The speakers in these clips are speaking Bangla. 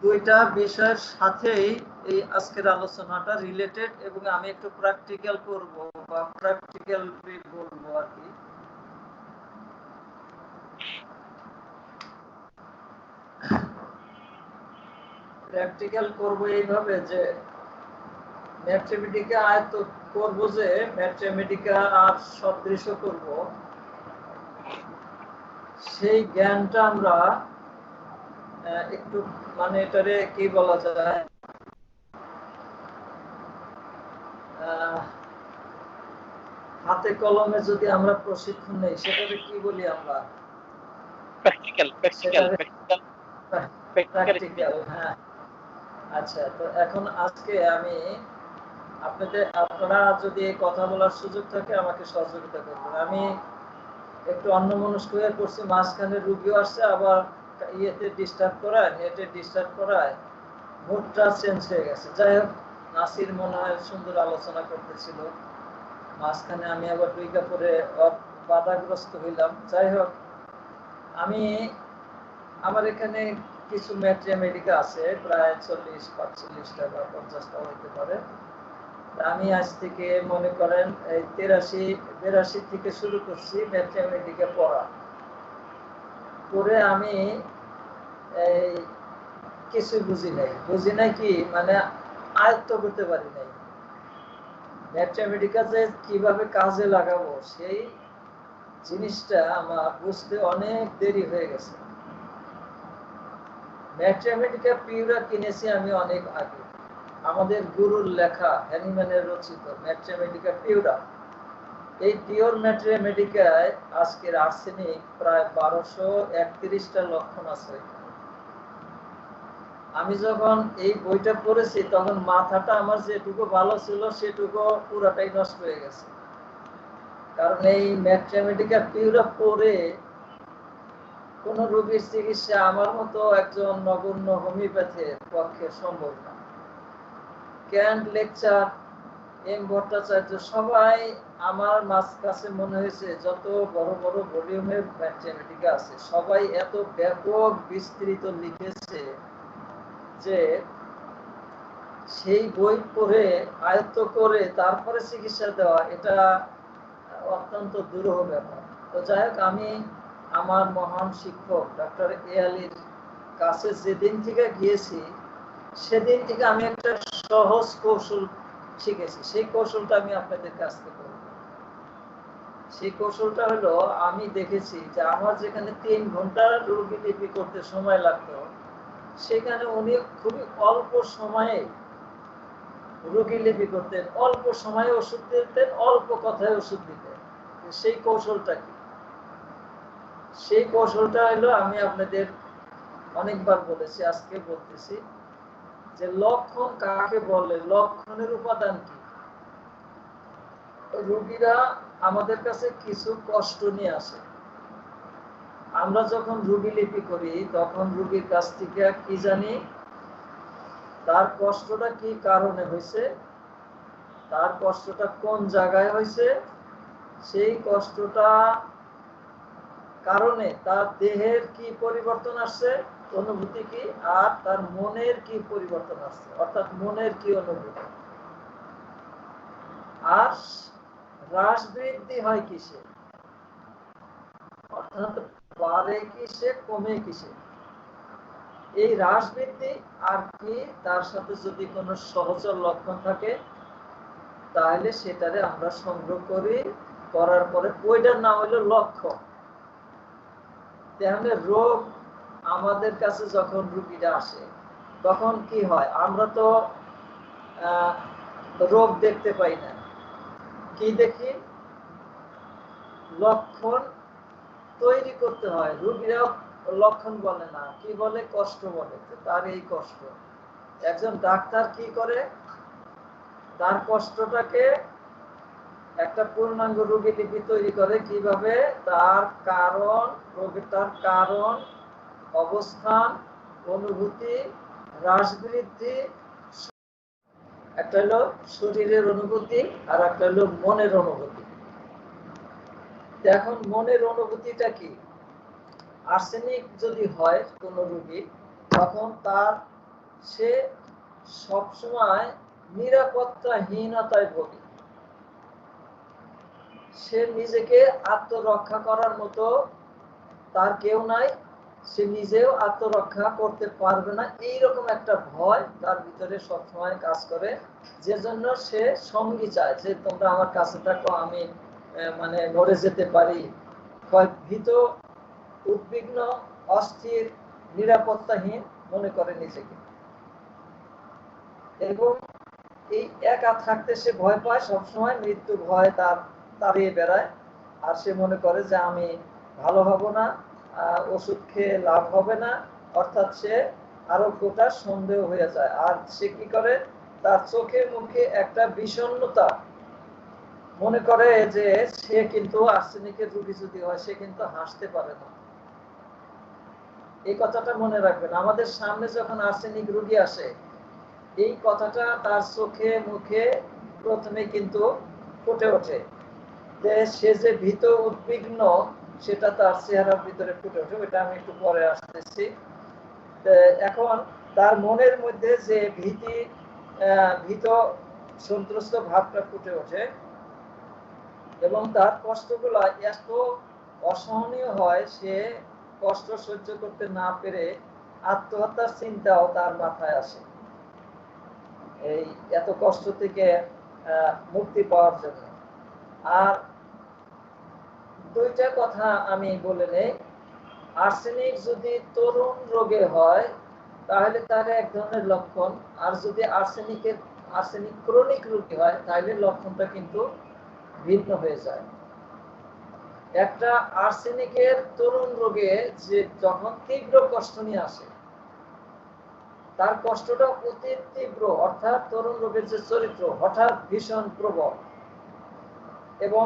দুইটা বিষয়ের সাথেই এই আজকের আলোচনাটা রিলেটেড এবং আমি একটু প্র্যাকটিক্যাল করব বা প্র্যাকটিক্যাল বলবো আর কি। প্র্যাকটিক্যাল করব এইভাবে যে ম্যাথমেটিকা আয়ত্ত করব, যে ম্যাথমেটিকা আর সদৃশ করব, সেই জ্ঞানটা আমরা একটু মানে এটারে কি বলা যায়, হাতে কলমে যদি আমরা প্রশিক্ষণ নেই সেটাকে কি বলি আমরা? প্র্যাকটিক্যাল। হ্যাঁ, আচ্ছা। তো এখন আজকে আমি আপনারা যদি কথা বলার সুযোগ থাকে আমাকে সহযোগিতা করবেন। আমি একটু অন্যমনস্ক হয়ে পড়ছি, মাঝখানে রুগীও আসছে, আবার ইয়েতে ডিস্টার্ব করায়, নেটে ডিস্টার্ব করায় মুডটা চেঞ্জ হয়ে গেছে। যাই হোক, নাসির মনে হয় সুন্দর আলোচনা করতেছিল, মাঝখানে আমি আবার দুইটা পরে বাধাগ্রস্ত হইলাম। যাই হোক, আমার এখানে কিছু ম্যাথমেটিকা আছে, প্রায় 40-45টা বা 50টা হইতে পারে। আমি আজ থেকে মনে করেন এই 83-82 থেকে শুরু করছি ম্যাথমেটিকা পড়া। পরে আমি এই কিছু বুঝি নাই কি মানে আয়ত্ত করতে পারি নাই। ম্যাথমেটিকা যে কিভাবে কাজে লাগাবো সেই জিনিসটা আমার বুঝতে অনেক দেরি হয়ে গেছে। ম্যাথমেটিকা পিউরা কিনেছি আমি অনেক আগে, আমাদের গুরুর লেখা, হ্যানিম্যানের রচিত ম্যাথমেটিকা পিউরা। এই পিওর ম্যাথমেটিকায় আজকের আর্সেনিক প্রায় 1231টা লক্ষণ আছে। আমি যখন এই বইটা পড়েছি তখন মাথাটা আমার যেটুকু ভালো ছিল সেটুকু পুরাটাই নষ্ট হয়ে গেছে। কারণ এই ম্যাথমেটিকা পিউরা পড়ে কোন রোগীর চিকিৎসা আমার মতো একজন নগণ্য হোমিওপ্যাথের পক্ষে সম্ভব না। ক্যান্ট, লেকচার, এম ভট্টাচার্য, সবাই আমার কাছে মনে হয়েছে যত বড় বড় ভলিউমের ম্যাথমেটিকা আছে সবাই এত ব্যাপক বিস্তৃত লিখেছে যে সেই বই পড়ে আয়ত্ত করে তারপরে চিকিৎসা দেওয়া এটা অত্যন্ত দুরূহ ব্যাপার। তো যাই হোক, আমি আমার মহান শিক্ষক ডক্টর এ আলীর কাছে যেদিন থেকে গিয়েছি সেদিন থেকে আমি একটা সহজ কৌশল শিখেছি। সেই কৌশলটা আমি আপনাদের কাছ থেকে বলব। সেই কৌশলটা হলো, আমি দেখেছি যে আমার যেখানে 3 ঘন্টা রোগী লিপি করতে সময় লাগতো সেখানে উনি খুবই অল্প সময়ে রোগী লিপি করতেন, অল্প সময়ে ওষুধ দিতেন, অল্প কথায় ওষুধ দিতেন। সেই কৌশলটা কি? সেই কৌশলটা হলো, আমি আপনাদের অনেকবার বলেছি, আজকে বলতেছি, যে লক্ষণ কাকে বলে, লক্ষণের উপাদান কি। রোগীরা আমাদের কাছে কিছু কষ্ট নিয়ে আসে। আমরা যখন রোগী লিপি করি তখন রোগীর কাছ থেকে কি জানি তার কষ্টটা কি কারণে হয়েছে, তার কষ্টটা কোন জায়গায় হয়েছে, সেই কষ্টটা কারণে তার দেহের কি পরিবর্তন আসছে, অনুভূতি কি, আর তার মনের কি পরিবর্তন আসছে, অর্থাৎ মনের কি অনুভূতি, আর হ্রাস বৃদ্ধি হয় কিসে, অর্থাৎ বাড়ে কিসে, কমে কিসে। এই হ্রাস বৃদ্ধি আর কি তার সাথে যদি কোনো সহচর লক্ষণ থাকে তাহলে সেটারে আমরা সংগ্রহ করি, করার পরে ওইটার নাম হলো লক্ষণ। তাহলে রোগ আমাদের কাছে যখন রোগীরা আসে তখন কি হয়, আমরা তো রোগ দেখতে পাই না, কি দেখি, লক্ষণ তৈরি করতে হয়। রোগীরা লক্ষণ বলে না, কি বলে, কষ্ট বলে। তার এই কষ্ট, একজন ডাক্তার কি করে, তার কষ্টটাকে একটা পূর্ণাঙ্গ রোগী লিপি তৈরি করে। কিভাবে? তার কারণ, রোগীটার কারণ, অবস্থান, অনুভূতি, হ্রাস বৃদ্ধি, একটা হলো শরীরের অনুভূতি আর একটা হলো মনের অনুভূতি। এখন মনের অনুভূতিটা কি? আর্সেনিক যদি হয় কোন রোগী তখন তার সে সবসময় নিরাপত্তাহীনতায় ভোগে। সে নিজেকে আত্মরক্ষা করার মতো তার কেউ নাই, সে নিজেও আত্মরক্ষা করতে পারবে না, এইরকম একটা ভয় তার ভিতরে সবসময় কাজ করে। যে জন্য সে সঙ্গী চায় যে তোমরা আমার কাছে থাকো, আমি মানে নড়ে যেতে পারি। ভীত, উদ্বিগ্ন, অস্থির, নিরাপত্তাহীন মনে করে নিজেকে, এবং এই একা থাকতে সে ভয় পায়, সবসময় মৃত্যু ভয় তার তাড়িয়ে বেড়ায়। আর সে মনে করে যে আমি ভালো হব না, ওষুধ খেয়ে লাভ হবে না, অর্থাৎ সে আরো গোটা সন্দেহ হয়ে যায়। আর সে কি করে, তার চোখে মুখে একটা বিষণ্ণতা, মনে করে যে সে কিন্তু আর্সেনিকের রোগী যদি হয় সে কিন্তু হাসতে পারে না। এই কথাটা মনে রাখবেন, আমাদের সামনে যখন আর্সেনিক রোগী আসে, এই কথাটা তার চোখে মুখে প্রথমে কিন্তু ফুটে ওঠে, যে সে যে ভীত উদ্বিগ্ন সেটা তার চেহারার ভিতরে ফুটে ওঠে। ওইটা আমি একটু পরে আসতেছি। এখন তার মনের মধ্যে যে ভীত সন্ত্রস্ত ভাবটা ফুটে ওঠে, এবং তার কষ্টগুলো এত অসহনীয় হয়, সে কষ্ট সহ্য করতে না পেরে আত্মহত্যার চিন্তাও তার মাথায় আসে, এই এত কষ্ট থেকে মুক্তি পাওয়ার জন্য। আর দুইটা কথা আমি বলে নেই, আর্সেনিক যদি তরুণ রোগে হয় তাহলে তার এক ধরনের লক্ষণ, আর যদি আর্সেনিক ক্রনিক রোগী হয় তাহলে লক্ষণটা কিন্তু ভিন্ন হয়ে যায়। একটা আর্সেনিকের তরুণ রোগে যে যখন তীব্র কষ্ট নিয়ে আসে, তার কষ্টটা অতি তীব্র, অর্থাৎ তরুণ রোগের যে চরিত্র হঠাৎ ভীষণ প্রবল, এবং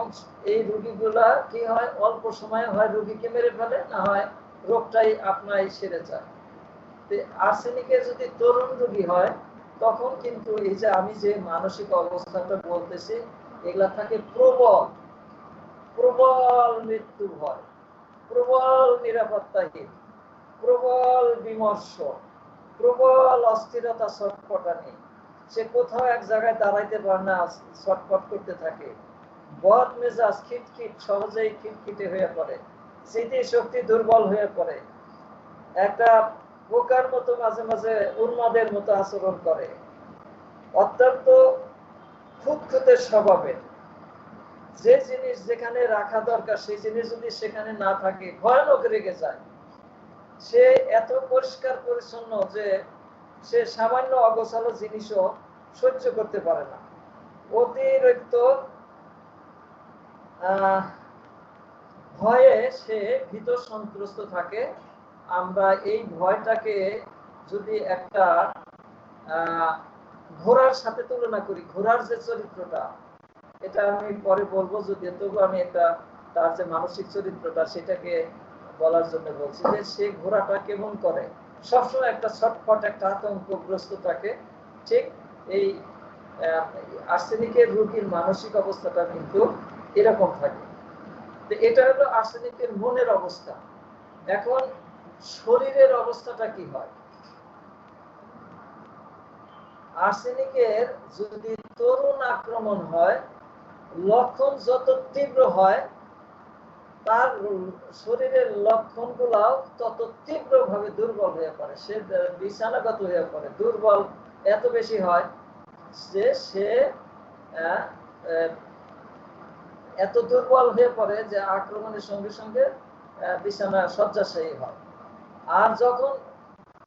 এই রোগীগুলা কি হয়, অল্প সময়ে হয় রোগীকে মেরে ফেলে, না হয় রোগটাই আপনাই সেরে যায়। আর্সেনিকের যদি তরুণ রোগী হয় তখন কিন্তু এই যে আমি যে মানসিক অবস্থাটা বলতেছি, এগুলা থাকে প্রবল প্রবল মৃত্যু ভয়, প্রবল নিরাপত্তাহীন, প্রবল বিমর্ষ, প্রবল অস্থিরতা, ছটফটানি। সে কোথাও এক জায়গায় দাঁড়াইতে পারে না, ছটফট করতে থাকে। বদ মেজাজ, খিটখিট, সহজেই খিটখিটে হয়ে পড়ে, স্মৃতি শক্তি দুর্বল হয়ে পড়ে, একটা বোকার মতো মাঝে মাঝে উন্মাদের মতো আচরণ করে, অত্যন্ত খুঁতখুঁতে স্বভাবের। যে জিনিস যেখানে রাখা দরকার সেই জিনিস যদি সেখানে না থাকে ভয়ানক রেগে যায়। সে এত পরিষ্কার পরিচ্ছন্ন যে সে সামান্য অগোছালো জিনিসও সহ্য করতে পারে না। অতিরিক্ত ভয়ে সে ভীত সন্ত্রস্ত থাকে। আমরা এই ভয়টাকে যদি একটা ঘোড়ার সাথে তুলনা করি, ঘোড়ার যে চরিত্রটা, এটা আমি পরে বলবো, যদি তবু আমি একটা তার যে মানসিক চরিত্রটা সেটাকে বলার জন্য বলছি, যে সে ঘোড়াটা কেমন করে, সবসময় একটা ছটফট, একটা আতঙ্কগ্রস্ত থাকে। ঠিক এই আর্সেনিকের রোগীর মানসিক অবস্থাটা কিন্তু এরকম থাকে। এটা হলো আর্সেনিকের মনের অবস্থা। এখন শরীরের অবস্থাটা কি হয়? আর্সেনিকের যদি তরুণ আক্রমণ হয়, লক্ষণ যত তীব্র হয় তার শরীরের লক্ষণগুলাও তত তীব্রভাবে দুর্বল হয়ে পড়ে, সে বিছানাগত হয়ে পড়ে, দুর্বল এত বেশি হয় যে সে এত দুর্বল হয়ে পড়ে যে আক্রমণের সঙ্গে সঙ্গে বিছানা শয্যাশায়ী হয়। আর যখন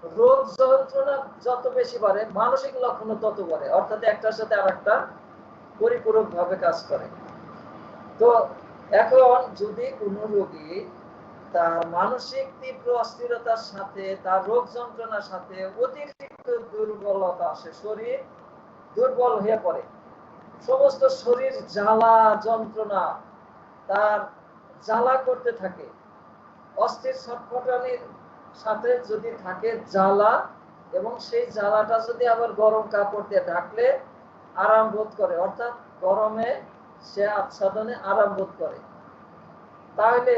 রোগ যন্ত্রণা যত বেশি বাড়ে, মানসিক লক্ষণও তত বাড়ে, অর্থাৎ একটার সাথে আর একটা পরিপূরক ভাবে কাজ করে। তো এখন যদি কোনো রোগী তার মানসিক তীব্র অস্থিরতার সাথে তার রোগ যন্ত্রণার সাথে অতিরিক্ত দুর্বলতা আসে, শরীর দুর্বল হয়ে পড়ে, সমস্ত শরীর জ্বালা যন্ত্রণা তার জ্বালা করতে থাকে, অস্থির ছটফটানির সাথে যদি থাকে জ্বালা, এবং সেই জ্বালাটা যদি আবার গরম কাপড় দিয়ে ঢাকলে আরাম বোধ করে, অর্থাৎ গরমে সে আচ্ছাদনে আরাম বোধ করে, তাহলে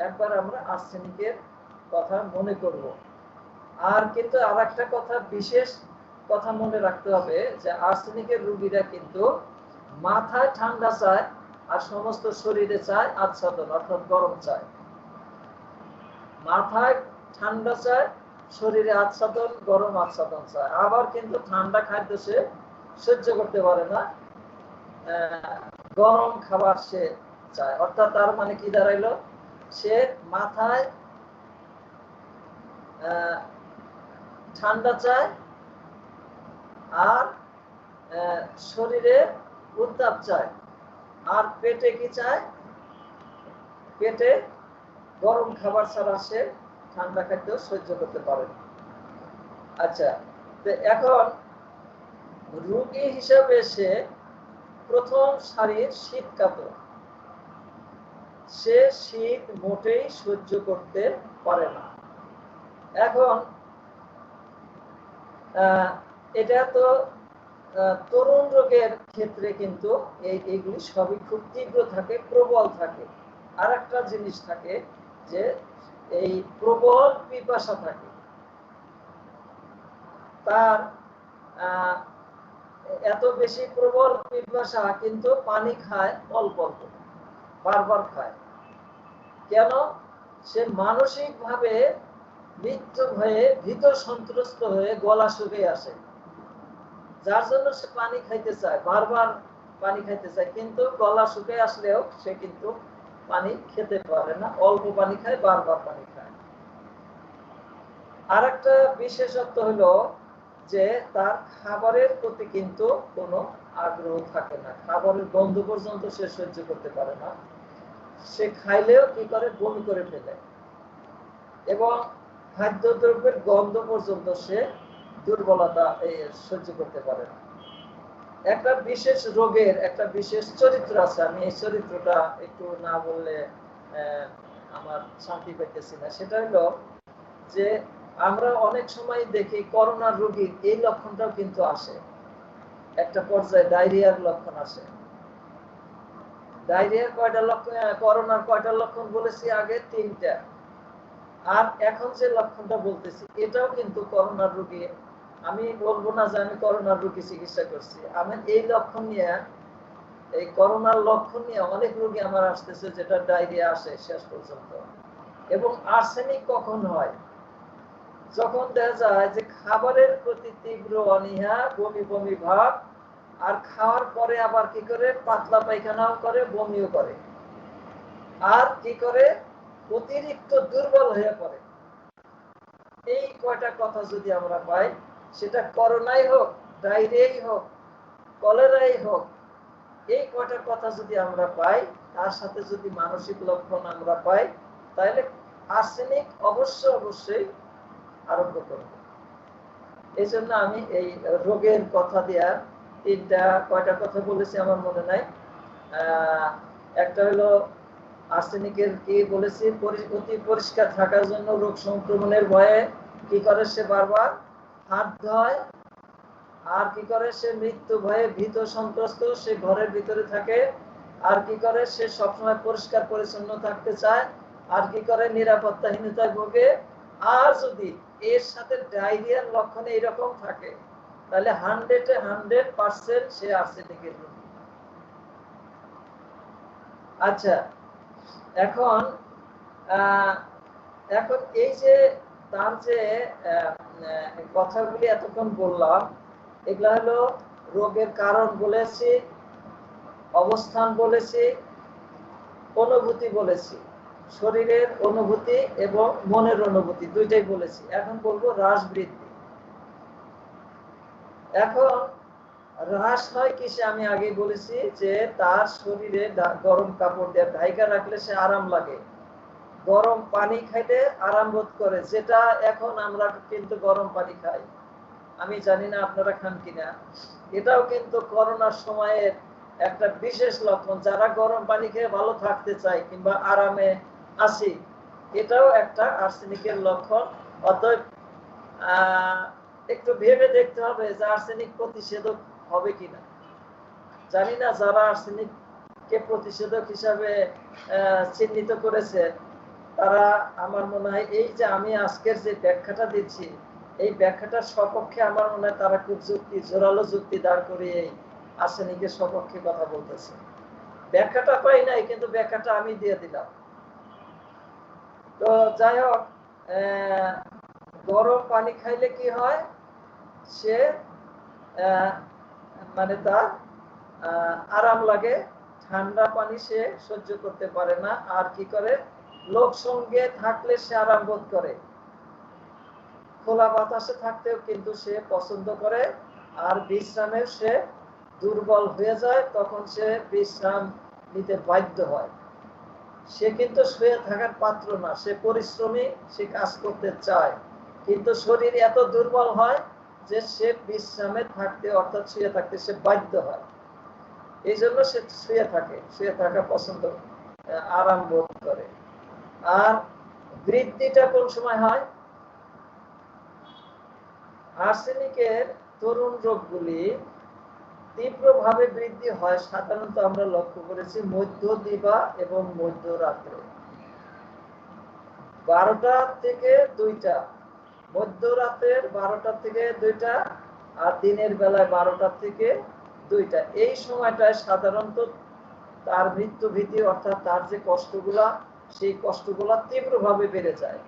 একবার আমরা আর্সেনিকের কথা মনে করব। আর কিন্তু আর একটা কথা বিশেষ কথা মনে রাখতে হবে যে আর্সেনিকের রোগীরা কিন্তু মাথায় ঠান্ডা চায় আর সমস্ত শরীরে চায় আচ্ছাদন অর্থাৎ গরম চায়। মাথায় ঠান্ডা চায়, শরীরে আচ্ছাদন গরম আচ্ছাদন চায়। আবার কিন্তু ঠান্ডা খাদ্য সে সহ্য করতে পারে না, গরম খাবার সে চায়। অর্থাৎ তার মানে কি দাঁড়াইলো, সে মাথায় ঠান্ডা চায় আর শরীরে উত্তাপ চায়, আর পেটে কি চায়, পেটে গরম খাবার ছাড়া সে ঠান্ডা খাদ্য সহ্য করতে পারে না। আচ্ছা, তো এখন রোগী হিসাবে সে প্রথম সারির শীত কাতর, সে শীত মোটেই সহ্য করতে পারে না। এখন এটা তো তরুণ রোগের ক্ষেত্রে কিন্তু এইগুলি সবই খুব তীব্র থাকে, প্রবল থাকে। আর একটা জিনিস থাকে যে এই প্রবল পিপাসা থাকে, তার এত বেশি প্রবল পিপাসা কিন্তু পানি খায় অল্প অল্প, বারবার খায়। কেন? সে মানসিক ভাবে মৃত্যু হয়ে ভীত সন্ত্রস্ত হয়ে গলা শুকিয়ে আসে, যার জন্য সে পানি খাইতে চায়, বারবার পানি খাইতে চায়, কিন্তু গলা শুকিয়ে আসলেও সে কিন্তু পানি খেতে পারে না, অল্প পানি খায়, বারবার পানি খায়। আর একটা বিশেষত্ব হলো যে তার খাবারের প্রতি কিন্তু কোনো আগ্রহ থাকে না, খাবারের গন্ধ পর্যন্ত সে সহ্য করতে পারে না, সে খাইলেও কি করে, বমি করে ফেলে, এবং খাদ্যদ্রব্যের গন্ধ পর্যন্ত সে দুর্বলতা সহ্য করতে পারে না। একটা বিশেষ রোগের একটা বিশেষ চরিত্র আছে, আমি এই চরিত্রটা একটু না বললে আমার শান্তি পাইতেছি না। সেটা হলো যে আমরা অনেক সময় দেখি করোনার রোগীর এই লক্ষণটাও কিন্তু আসে, একটা পর্যায়ে ডায়রিয়ার লক্ষণ আসে। ডায়রিয়ার কয়টা লক্ষণ, করোনার কয়টা লক্ষণ বলেছি আগে? 3টা। আর এখন যে লক্ষণটা বলতেছি এটাও কিন্তু করোনার রোগী। আমি বলবো না যে আমি করোনার রোগী চিকিৎসা করছি, আমি এই লক্ষণ নিয়ে, এই করোনার লক্ষণ নিয়ে অনেক রোগী আমার আসতেছে যেটা ডায়রিয়া আসে শেষ পর্যন্ত। এবং আর্সেনিক কখন হয়? যখন দেখা যায় যে খাবারের প্রতি তীব্র অনীহা, বমি বমি ভাব, আর খাওয়ার পরে আবার কি করে, পাতলা পায়খানাও করে, বমিও করে, আর কি করে, অতিরিক্ত দুর্বল হয়ে পড়ে। এই কয়টা কথা যদি আমরা পাই, সেটা করোনাই হোক, ডায়রিয়াই হোক, কলেরাই হোক, এই কয়টা কথা যদি আমরা পাই, তার সাথে যদি মানসিক লক্ষণ আমরা পাই, তাহলে আর্সেনিক অবশ্যই আরোগ্য করবে। এই জন্য আমি এই রোগের কথা দেওয়ার 3টা কয়টা কথা বলেছি আমার মনে নাই। একটা হলো আর্সেনিকের কি বলেছি, অতি পরিষ্কার থাকার জন্য রোগ সংক্রমণের ভয়ে কি করে, সে বারবার হাত ধোয়, আর কি করে, সে মৃত্যু ভয়ে ভীত সন্ত্রস্ত, সে ঘরের ভিতরে থাকে, আর কি করে, সে সবসময় পরিষ্কার পরিচ্ছন্ন থাকতে চায়, আর কি করে, নিরাপত্তাহীনতায় ভোগে। আর যদি এর সাথে ডায়রিয়ার লক্ষণ এইরকম থাকে, তাহলে 100% সে আর্সেনিকের রোগী। আচ্ছা, এখন এই যে তার যে কথাগুলি এতক্ষণ বললাম, এগুলা হলো রোগের কারণ বলেছি, অবস্থান বলেছি, অনুভূতি বলেছি, শরীরের অনুভূতি এবং মনের অনুভূতি, দুইটাই বলেছি। এখন বলবো হ্রাস বৃদ্ধি। এখন হ্রাস হয় কিসে? আমি আগে বলেছি যে তার শরীরে গরম কাপড় দিয়ে ঢাইকা রাখলে সে আরাম লাগে, গরম পানি খাইলে আরাম বোধ করে, যেটা এখন আমরা কিন্তু গরম পানি খাই, আমি জানি না আপনারা খান কিনা। এটাও কিন্তু করোনার সময়ের একটা বিশেষ লক্ষণ। যারা গরম পানি খেয়ে ভালো থাকতে চায় কিংবা আরামে আসি, এটাও একটা আর্সেনিকের লক্ষণ। অতএব একটু ভেবে দেখতে হবে যে আর্সেনিক প্রতিষেধক হবে কিনা। জানি না যারা আর্সেনিককে প্রতিষেধক হিসাবে চিহ্নিত করেছে, তারা আমার মনে হয় এই যে আমি আজকের যে ব্যাখ্যাটা দিচ্ছি, এই ব্যাখ্যাটার সপক্ষে আমার মনে হয় তারা খুব জোরালো যুক্তি দাঁড় করিয়ে আর্সেনিকের সপক্ষে কথা বলতেছে। ব্যাখ্যাটা পাই নাই, কিন্তু ব্যাখ্যাটা আমি দিয়ে দিলাম। তো যাই হোক, গরম পানি খাইলে কি হয়, সে মানে তার আরাম লাগে, ঠান্ডা পানি সে সহ্য করতে পারে না। আর কি করে, লোক সঙ্গে থাকলে সে আরাম বোধ করে, খোলা বাতাসে থাকতেও কিন্তু সে পছন্দ করে। আর বিশ্রামের সে দুর্বল হয়ে যায়, তখন সে বিশ্রাম নিতে বাধ্য হয়। সে কিন্তু শুয়ে থাকার পাত্র না, সে পরিশ্রমী, সে কাজ করতে চায়, কিন্তু শরীর এত দুর্বল হয় যে সে বিশ্রামে থাকতে, অর্থাৎ শুয়ে থাকতে সে বাধ্য হয়। এই জন্য সে শুয়ে থাকে, শুয়ে থাকা পছন্দ, আরাম বোধ করে। আর বৃদ্ধিটা কোন সময় হয়? আর্সেনিকের তরুণ রোগগুলি তীব্রভাবে বৃদ্ধি হয় সাধারণত আমরা লক্ষ্য করেছি মধ্য দিবা এবং মধ্যরাত্রে, 12টা থেকে 2টা, মধ্যরাত্রের 12টা থেকে 2টা, আর দিনের বেলায় 12টা থেকে 2টা। এই সময়টায় সাধারণত তার মৃত্যু ভীতি, অর্থাৎ তার যে কষ্টগুলা, সেই কষ্টগুলা তীব্রভাবে বেড়ে যায়।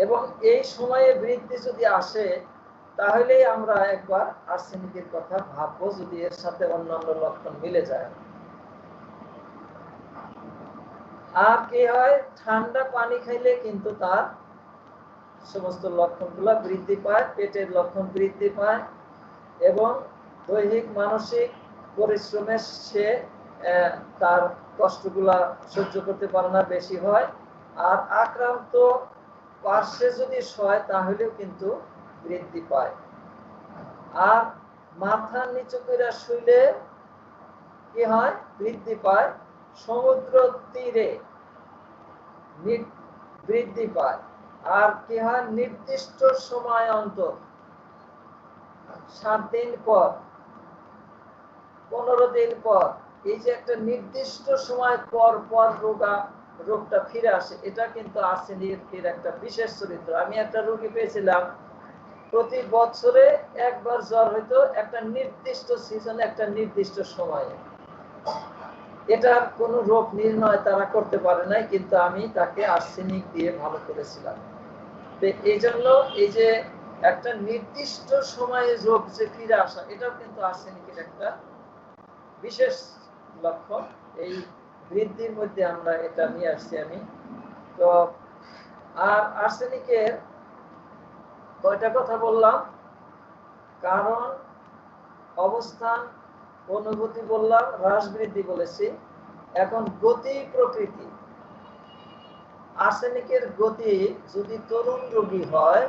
এবং এই সময়ে বৃদ্ধি যদি আসে, তাহলেই আমরা একবার আর্সেনিকের কথা ভাববো, যদি এর সাথে অন্যান্য লক্ষণ মিলে যায়। আর কি হয়, ঠান্ডা পানি খাইলে কিন্তু তার সমস্ত লক্ষণগুলা বৃদ্ধি পায়, পেটের লক্ষণ বৃদ্ধি পায়, এবং দৈহিক মানসিক পরিশ্রমে সে তার কষ্টগুলা সহ্য করতে পারে না, বেশি হয়। আর আক্রান্ত পার্শ্বে যদি শয়, তাহলেও কিন্তু বৃদ্ধি পায়। আর মাথা নিচু করে শুইলে কি হয়, বৃদ্ধি পায়। সমুদ্র তীরে বৃদ্ধি পায়। আর কি হয়, নির্দিষ্ট সময় অন্তর, 7 দিন পর, 15 দিন পর, এই যে একটা নির্দিষ্ট সময় পর পর রোগটা ফিরে আসে, এটা কিন্তু আর্সেনিকের একটা বিশেষ চরিত্র। আমি একটা রোগী পেয়েছিলাম, প্রতি বছরে একবার জ্বর হইতো, একটা নির্দিষ্ট সিজনে, একটা নির্দিষ্ট সময়ে। এটার কোনো রোগ নির্ণয় তারা করতে পারে নাই, কিন্তু আমি তাকে আর্সেনিক দিয়ে ভালো করেছিলাম। এই জন্য এই যে একটা নির্দিষ্ট সময়ে রোগ যে ফিরে আসা, এটাও কিন্তু আর্সেনিকের একটা বিশেষ লক্ষণ। এই বৃদ্ধির মধ্যে আমরা এটা নিয়ে আসছি আমি। তো আর আর্সেনিকের কয়টা কথা বললাম, কারণ, অবস্থান, অনুভূতি বললাম, হ্রাস বৃদ্ধি বলেছি। এখন গতি প্রকৃতি। আর্সেনিকের গতি যদি তরুণ রোগী হয়,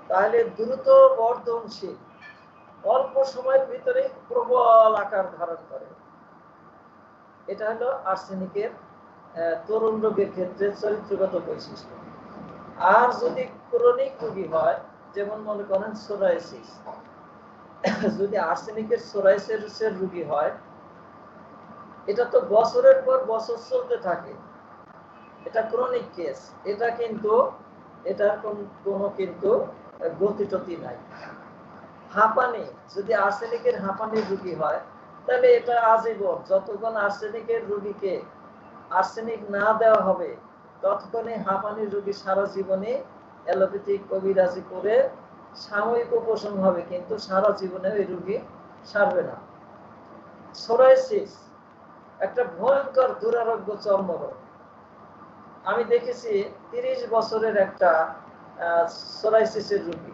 তাহলে দ্রুত বর্ধনশীল, অল্প সময়ের ভিতরে প্রবল আকার ধারণ করে। এটা হলো আর্সেনিকের তরুণ রোগের ক্ষেত্রে চরিত্রগত বৈশিষ্ট্য। আর যদি ক্রনিক রোগী হয়, যেমন মনে করেন সোরাইসিস, যদি আর্সেনিকের সোরাইসিসের রোগী হয়, এটা তো বছরের পর বছর চলতে থাকে, এটা ক্রনিক কেস। এটা কিন্তু এটার কোনো কিন্তু গতিটতি নাই। হাঁপানি, যদি আর্সেনিকের হাঁপানির রোগী হয়, তাহলে এটা আজীবন, যতক্ষণ আর্সেনিকের রোগীকে আর্সেনিক না দেওয়া হবে, ততক্ষণে হাঁপানির রোগী সারা জীবনে অ্যালোপ্যাথিক কবিরাজি করে সাময়িক উপশম হবে, কিন্তু সারা জীবনে ওই রোগী সারবে না। সোরাইসিস একটা ভয়ঙ্কর দুরারোগ্য চর্মরোগ। আমি দেখেছি 30 বছরের একটা সোরাইসিসের রোগী,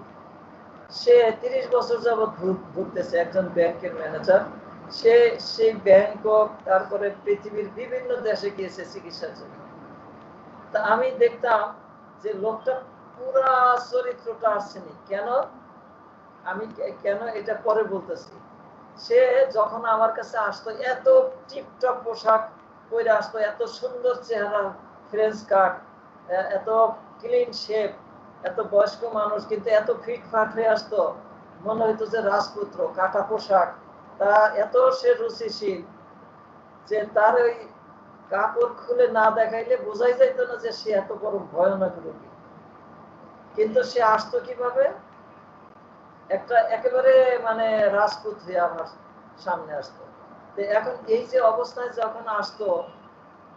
সে 30 বছর যাবৎ ভুগতেছে, একজন ব্যাংকের ম্যানেজার। সে সেই ব্যাংকক, তারপরে পৃথিবীর বিভিন্ন দেশে গিয়েছে চিকিৎসার জন্য। তা আমি দেখতাম যে লোকটা পুরা চরিত্রটা আর্সেনিক। কেন, আমি কেন এটা পরে বলতেছি। সে যখন আমার কাছে আসতো, এত টিপটপ পোশাক পরে আসতো, এত সুন্দর চেহারা, ফ্রেঞ্চ কাট, এত ক্লিন শেপ, এত বয়স্ক মানুষ, কিন্তু এত ফিটফাট হয়ে আসতো, মনে হইতো যে রাজপুত্র, কাটা পোশাক। তা এত সে রুচিশীল যে তার ওই কাপড় খুলে না দেখাইলে বোঝাই যাইতো না যে সে এত বড় ভয়ানক রোগী। কিন্তু সে আসতো কিভাবে? একটা একেবারে মানে রাজপুত হয়ে আমার সামনে আসতো। তো এখন এই যে অবস্থায় যখন আসতো,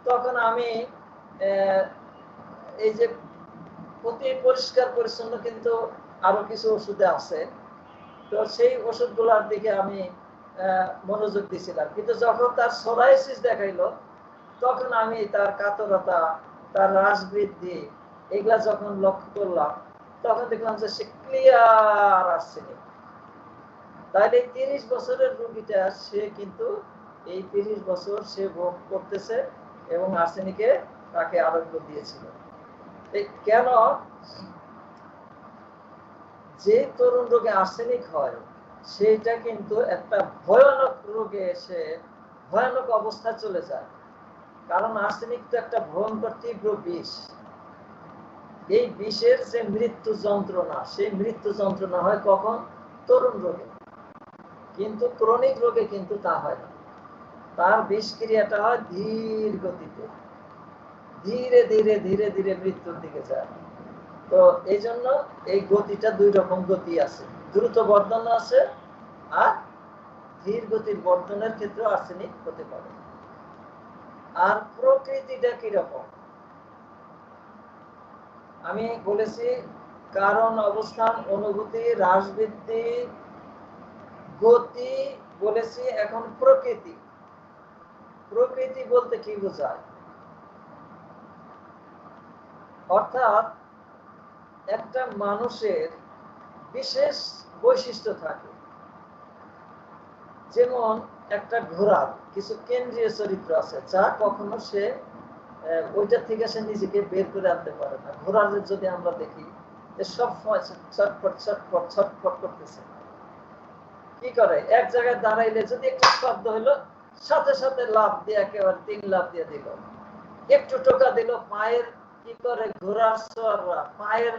তখন আমি এই যে অতি পরিষ্কার পরিচ্ছন্ন, কিন্তু আরো কিছু ওষুধে আছে, তো সেই ওষুধগুলোর দিকে আমি মনোযোগ দিছিলাম। কিন্তু যখন তার সোরাইসিস দেখাইলো, তখন আমি তার কাতরতা, তার রাসবৃদ্ধি, এগুলা যখন লক্ষ্য করলাম, তখন দেখলাম যে সে ক্লিয়ার আর্সেনিক। তাহলে 30 বছরের রোগীটা, সে কিন্তু এই 30 বছর সে ভোগ করতেছে এবং আর্সেনিকে তাকে আরোগ্য দিয়েছিল। কেন? যে তরুণ রোগে আর্সেনিক হয়, সেটা কিন্তু একটা ভয়ানক রোগে এসে ভয়ানক অবস্থায় চলে যায়। কারণ আর্সেনিক তো একটা ভয়ঙ্কর তীব্র বিষ। এই বিষের যে মৃত্যু যন্ত্রণা, সেই মৃত্যু যন্ত্রণা হয় কখন? তরুণ রোগে। কিন্তু ক্রনিক রোগে কিন্তু তা হয় না। তার বিষক্রিয়াটা হয় ধীর গতিতে, ধীরে ধীরে ধীরে ধীরে মৃত্যুর দিকে যায়। তো এই জন্য এই গতিটা দুই রকম গতি আছে, দ্রুত বর্ধন আছে, আর ধীর গতির বর্ধনের ক্ষেত্রে আর্সেনিক হতে পারে। আর প্রকৃতিটা কিরকম আমি বলেছি, কারণ, অবস্থান, অনুভূতি, হ্রাসবৃদ্ধি, গতি বলেছি। এখন প্রকৃতি। প্রকৃতি বলতে কি বোঝায়? অর্থাৎ একটা মানুষের বিশেষ বৈশিষ্ট্য থাকে। যেমন একটা ঘোড়ার কিছু কেন্দ্রীয় চরিত্র আছে, যা কখনো সে ওইটা থেকে সে নিজেকে বের করে আনতে পারে না। ঘোড়ার যদি আমরা দেখি, সব সময় ছটফট ছটফট ছটফট করতেছে। কি করে? এক জায়গায় দাঁড়াইলে যদি একটু শব্দ হইলো, সাথে সাথে লাফ দিয়ে একেবারে 3 লাফ দিয়ে দিল। একটু টোকা দিল, পায়ের কি করে ঘোড়ার সওয়াররা পায়ের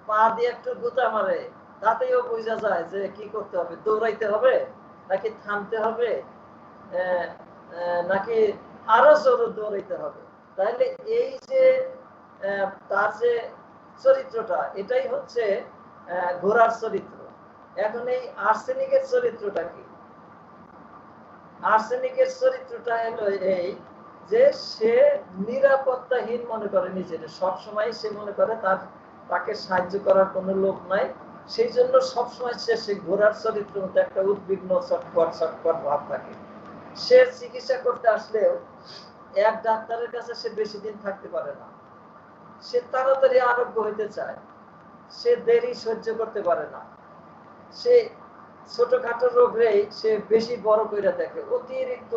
পা দিয়ে একটু গুতা মারে, তাতেও বোঝা যায় যে কি করতে হবে, দৌড়াইতে হবে নাকি থামতে হবে, নাকি আরো জোরে দৌড়াইতে হবে। তাহলে এই যে তার যে চরিত্রটা, এটাই হচ্ছে ঘোড়ার চরিত্র। এখন এই আর্সেনিকের চরিত্রটা কি? আর্সেনিকের চরিত্রটা হলো এই যে সে নিরাপত্তাহীন মনে করে নিজের, সবসময় সে মনে করে তাকে সাহায্য করার কোনো লোক নাই। সেই জন্য সবসময় সে ঘোড়ার চরিত্র মধ্যে একটা উদ্বিগ্ন চটপট চটপট ভাব থাকে। সে চিকিৎসা করতে আসলেও এক ডাক্তারের কাছে সে বেশি দিন থাকতে পারে না। সে তাড়াতাড়ি আরোগ্য হইতে চায়, সে দেরি সহ্য করতে পারে না। সে ছোটখাটো রোগেই সে বেশি বড় করে দেখে, অতিরিক্ত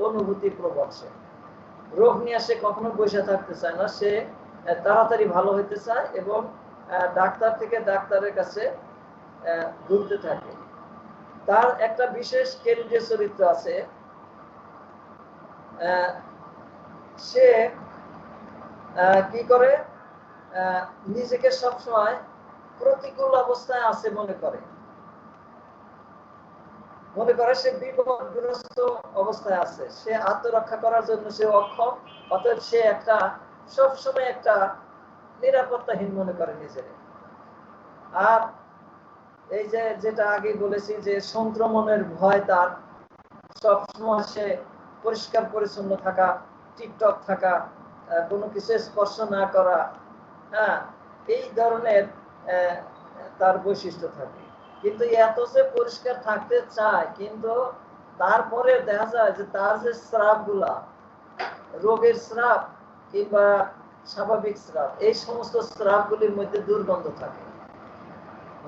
অনুভূতি প্রবল। সে রোগ নিয়ে সে কখনো বসে থাকতে চায় না, সে তাড়াতাড়ি ভালো হইতে চায় এবং ডাক্তার থেকে ডাক্তারের কাছে ঘুরতে থাকে। তার একটা বিশেষ কেন্দ্রীয় চরিত্র আছে। সে কি করে? নিজেকে সবসময় প্রতিকূল অবস্থায় আছে মনে করে সে বিপদগ্রস্ত অবস্থায় আছে, সে আত্মরক্ষা করার জন্য সে অক্ষম। অতএব সে একটা সবসময় একটা নিরাপত্তাহীন মনে করে নিজের। আর এই যে যেটা আগে বলেছি যে সংক্রমণের ভয় তার, সবসময় সে পরিষ্কার পরিচ্ছন্ন থাকা, টিপটপ থাকা, কোনো কিছু স্পর্শ না করা, হ্যাঁ, এই ধরনের তার বৈশিষ্ট্য থাকে। কিন্তু এত যে পরিষ্কার থাকতে চায়, কিন্তু তারপরে দেখা যায় যে তার যে স্রাব গুলা, রোগের স্রাব কিংবা স্বাভাবিক স্রাব, এই সমস্ত স্রাব গুলির মধ্যে দুর্গন্ধ থাকে।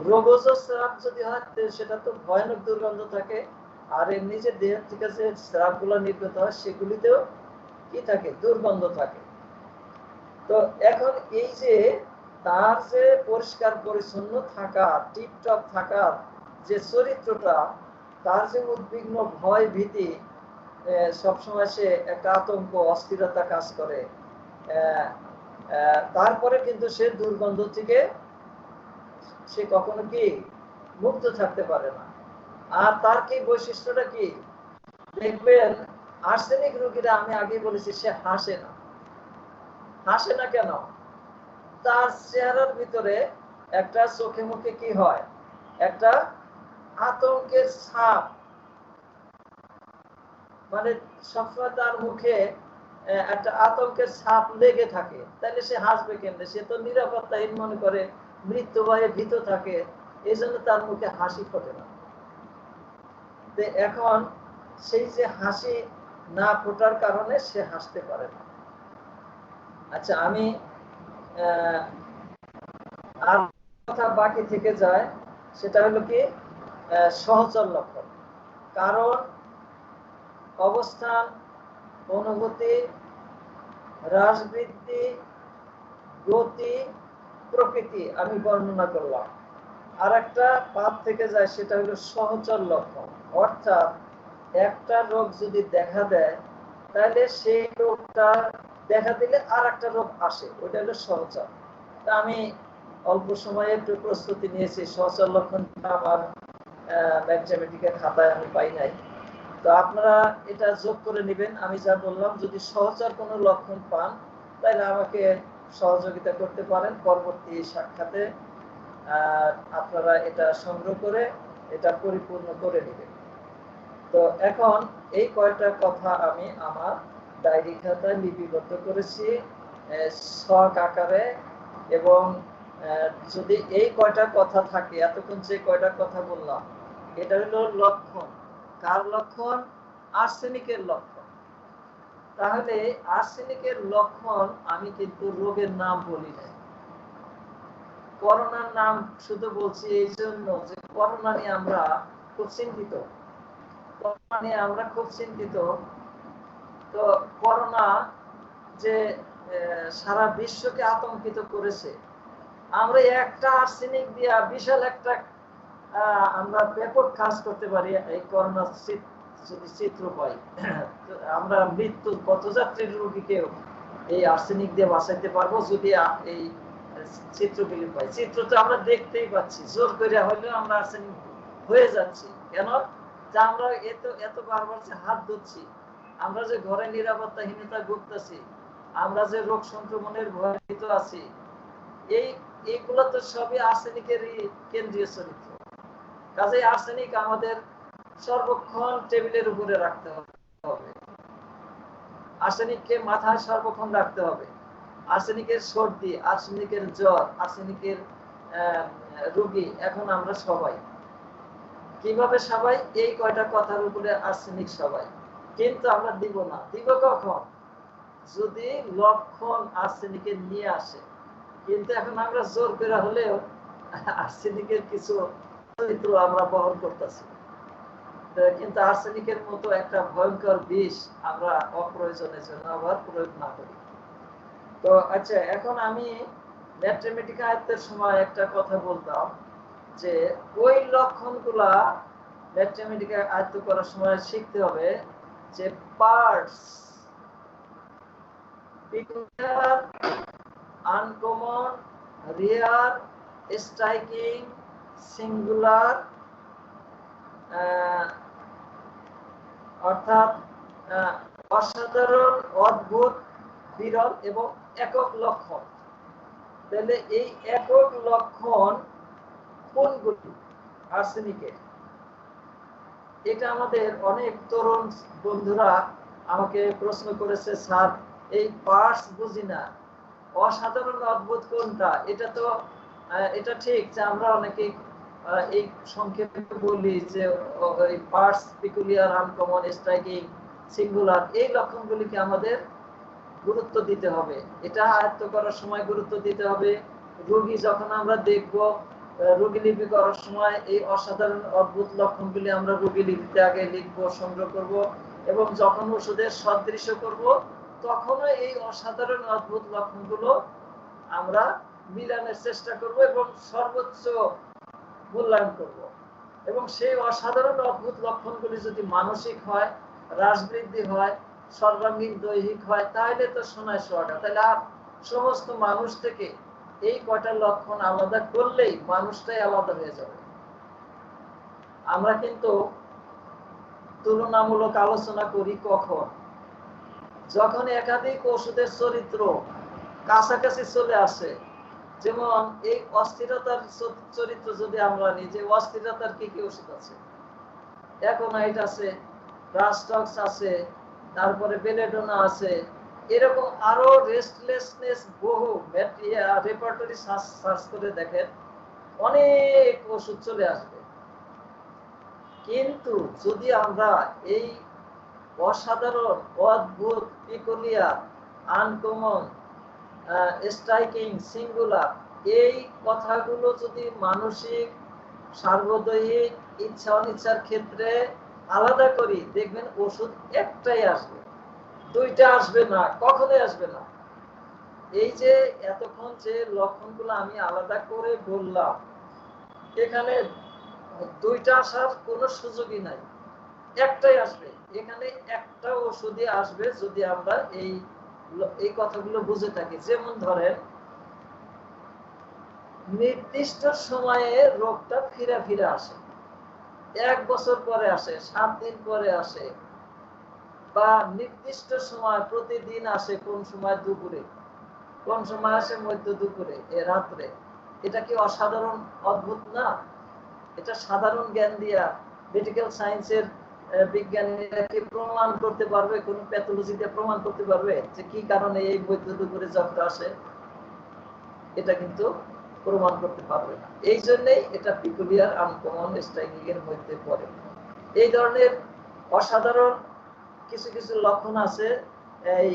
রোগজ স্রাব যদি হয় সেটা তো ভয়ানক দুর্গন্ধ থাকে, আর এমনি যে দেহ থেকে যে স্রাব গুলো নির্গত হয় সেগুলিতেও কি থাকে? দুর্গন্ধ থাকে। তো এখন এই যে তার যে পরিষ্কার পরিচ্ছন্ন থাকা, টিপটপ থাকার যে চরিত্রটা, তার যে উদ্বিগ্ন ভয় ভীতি, সবসময় সে একটা আতঙ্ক অস্থিরতা কাজ করে, তারপরে কিন্তু সে দুর্গন্ধ থেকে সে কখনো কি মুক্ত থাকতে পারে না। আর তার কি বৈশিষ্ট্যটা কি? দেখবেন আর্সেনিক রোগীরা, আমি আগে বলেছি, সে হাসে না। হাসে না কেন? তার চেহারার ভিতরে একটা চোখে মুখে কি হয়, একটা আতঙ্কের ছাপ, মানে সবসময় তার মুখে একটা আতঙ্কের ছাপ লেগে থাকে, তাহলে সে হাসবে কেমনে? সে তো নিরাপত্তাহীন মনে করে, মৃত্যু ভয়ে ভীত থাকে, এই জন্য তার মুখে হাসি ফোটে না। এখন সেই যে হাসি না ফোটার কারণে সে হাসতে পারে না। আচ্ছা, আমি আর কথা বাকি থেকে যায়, সেটা হলো কি সহচর লক্ষণ। কারণ, অবস্থান, অনুভূতি, হ্রাস বৃদ্ধি, গতি, প্রকৃতি আমি বর্ণনা করলাম। আর একটা বাদ থেকে যায়, সেটা হলো সহচর লক্ষণ। অর্থাৎ একটা রোগ যদি দেখা দেয়, তাহলে সেই রোগটা দেখা দিলে আর একটা রোগ আসে, ওইটা হলো সহচর। তা আমি অল্প সময়ে একটু প্রস্তুতি নিয়েছি, সহচর লক্ষণ আমার ম্যাথমেটিক্যাল খাতায় আমি পাই নাই। তো আপনারা এটা যোগ করে নেবেন। আমি যা বললাম, যদি সহচর কোনো লক্ষণ পান তাহলে আমাকে সহযোগিতা করতে পারেন পরবর্তী সাক্ষাতে। আপনারা এটা সংগ্রহ করে এটা পরিপূর্ণ করে নেবেন। তো এখন এই কয়টা কথা আমি আমার ডায়েরি খাতায় লিপিবদ্ধ করেছি ছক আকারে। এবং যদি এই কয়টা কথা থাকে, এতক্ষণ যে কয়টা কথা বললাম, এটা হলো লক্ষণ। কার লক্ষণ? আর্সেনিকের লক্ষণ। তাহলে আর্সেনিকের লক্ষণ আমি কিন্তু রোগের নাম বলি না। করোনার নাম শুধু বলছি এই জন্য যে করোনা নিয়ে আমরা খুব চিন্তিত। করোনা নিয়ে আমরা খুব চিন্তিত। তো করোনা যে সারা বিশ্বকে আতঙ্কিত করেছে, আমরা একটা আর্সেনিক দিয়া বিশাল একটা আমরা ব্যাপক কাজ করতে পারি। এই করোনা যদি চিত্র পাই, আমরা মৃত্যু পথযাত্রীর রোগীকেও এই আর্সেনিক দিয়ে বাঁচাইতে পারবো যদি এই চিত্রগুলি পাই। চিত্র তো আমরা দেখতেই পাচ্ছি, জোর করে হইলেও আমরা আর্সেনিক হয়ে যাচ্ছি। কেন? যে আমরা এত বারবার যে হাত ধুচ্ছি, আমরা যে ঘরে নিরাপত্তাহীনতা ভুগতেছি, আমরা যে রোগ সংক্রমণের ভয়ভীত আছি, এইগুলো তো সবই আর্সেনিকেরই কেন্দ্রীয় চরিত্র। কাজে আর্সেনিক আমাদের সর্বক্ষণ টেবিলের উপরে রাখতে হবে। আর্সেনিককে মাথায় সর্বক্ষণ রাখতে হবে। আর্সেনিকের সর্দি, আর্সেনিকের জ্বর, আর্সেনিকের রোগী এখন আমরা সবাই। কিভাবে সবাই? এই কয়টা কথার উপরে আর্সেনিক সবাই। কিন্তু আমরা দিব না। দিব কখন? যদি লক্ষণ আর্সেনিকের নিয়ে আসে। কিন্তু এখন আমরা জোর করে হলেও আর্সেনিকের কিছু চরিত্র আমরা বহন করতেছি, কিন্তু আর্সেনিকের মতো একটা ভয়ঙ্কর বিষ আমরা অপ্রয়োজনের জন্য আবার প্রয়োগ না করি। তো আচ্ছা, এখন আমি ম্যাথমেটিক আয়ত্তের সময় একটা কথা বলতাম যে ওই লক্ষণগুলা ম্যাথমেটিক আয়ত্ত করার সময় শিখতে হবে যে parts, peculiar, uncommon, rare, striking, singular, অর্থাৎ অসাধারণ, অদ্ভুত, বিরল এবং একক লক্ষণ। তাহলে এই একক লক্ষণ কোনগুলি আর্সেনিকের? এটা আমাদের অনেক তরুণ বন্ধুরা আমাকে প্রশ্ন করেছে, স্যার এই পার্টস বুঝি না, অসাধারণ অদ্ভুত কোনটা? এটা তো এটা ঠিক যে আমরা অনেকেই এই সংক্ষেপে বলি যে এই parts, peculiar, uncommon, striking, singular, এই লক্ষণগুলিকে আমাদের গুরুত্ব দিতে হবে। এটা আয়ত্ত করার সময় গুরুত্ব দিতে হবে। রোগী যখন আমরা দেখব, রোগীলিপি করার সময় এই অসাধারণ অদ্ভুত লক্ষণগুলি আমরা রোগীলিপিতে আগে লিখব, সংগ্রহ করব, এবং যখন ওষুধের সদৃশ্য করব তখনও এই অসাধারণ অদ্ভুত লক্ষণগুলো আমরা মিলানোর চেষ্টা করব এবং সর্বোচ্চ মূল্যায়ন করব। এবং সেই অসাধারণ অদ্ভুত লক্ষণগুলি যদি মানসিক হয়, হ্রাস বৃদ্ধি হয়, সর্বাঙ্গীন দৈহিক হয়, তাহলে তো সোনায় সোহাগা। তাহলে আর সমস্ত মানুষ থেকে এই কয়টা লক্ষণ আলাদা করলেই মানুষটাই আলাদা হয়ে যাবে। আমরা কিন্তু তুলনামূলক আলোচনা করি কখন? যখন একাধিক ওষুধের চরিত্র কাছাকাছি চলে আসে, যেমন এই অস্থিরতার চরিত্র যদি আমরা নিই, যে অস্থিরতার কি কি ওষুধ আছে, অ্যাকোনাইট আছে, রাস্টক্স আছে, তারপরে বেলেডোনা আছে, এরকম আরো রেস্টলেসনেস বহু রেপার্টরি সার্চ করে দেখেন অনেক ওষুধ চলে আসবে। কিন্তু যদি আমরা এই অসাধারণ, অদ্ভুত, পিকুলিয়ার, আনকমন, স্ট্রাইকিং, সিঙ্গুলার এই কথাগুলো যদি মানসিক, সার্বজনীন ইচ্ছা অনিচ্ছার ক্ষেত্রে আলাদা করি, দেখবেন ওষুধ একটাই আসবে, দুইটা আসবে না, কখনোই আসবে না। এই যে এতক্ষণ যে লক্ষণগুলো আমি আলাদা করে বললাম, এখানে দুইটা আসার কোনো সুযোগই নাই, একটাই আসবে। এখানে একটা ওষুধই আসবে যদি আমরা এই কথাগুলো বুঝে থাকি। যেমন ধরেন, নির্দিষ্ট সময়ে রোগটা ফিরে ফিরে আসে, 1 বছর পরে আসে, 7 দিন পরে আসে, বা নির্দিষ্ট সময় প্রতিদিন আসে, কোন সময় দুপুরে, কোন সময় আসে মধ্য দুপুরে, রাত্রে। এটা কি অসাধারণ, অদ্ভুত না? এটা সাধারণ জ্ঞান দিয়া মেডিকেল সায়েন্সের বিজ্ঞানীরা কি প্রমাণ করতে পারবে? কোন প্যাথোলজিতে প্রমাণ করতে পারবে যে কি কারণে এই মধ্য দুপুরে জ্বরটা আসে? এটা কিন্তু প্রমাণ করতে পারবে না। এই জন্যই এটা পিকুলিয়ার, আনকমন, স্ট্রাইকিং এর মধ্যে পড়ে। এই ধরনের অসাধারণ কিছু কিছু লক্ষণ আছে এই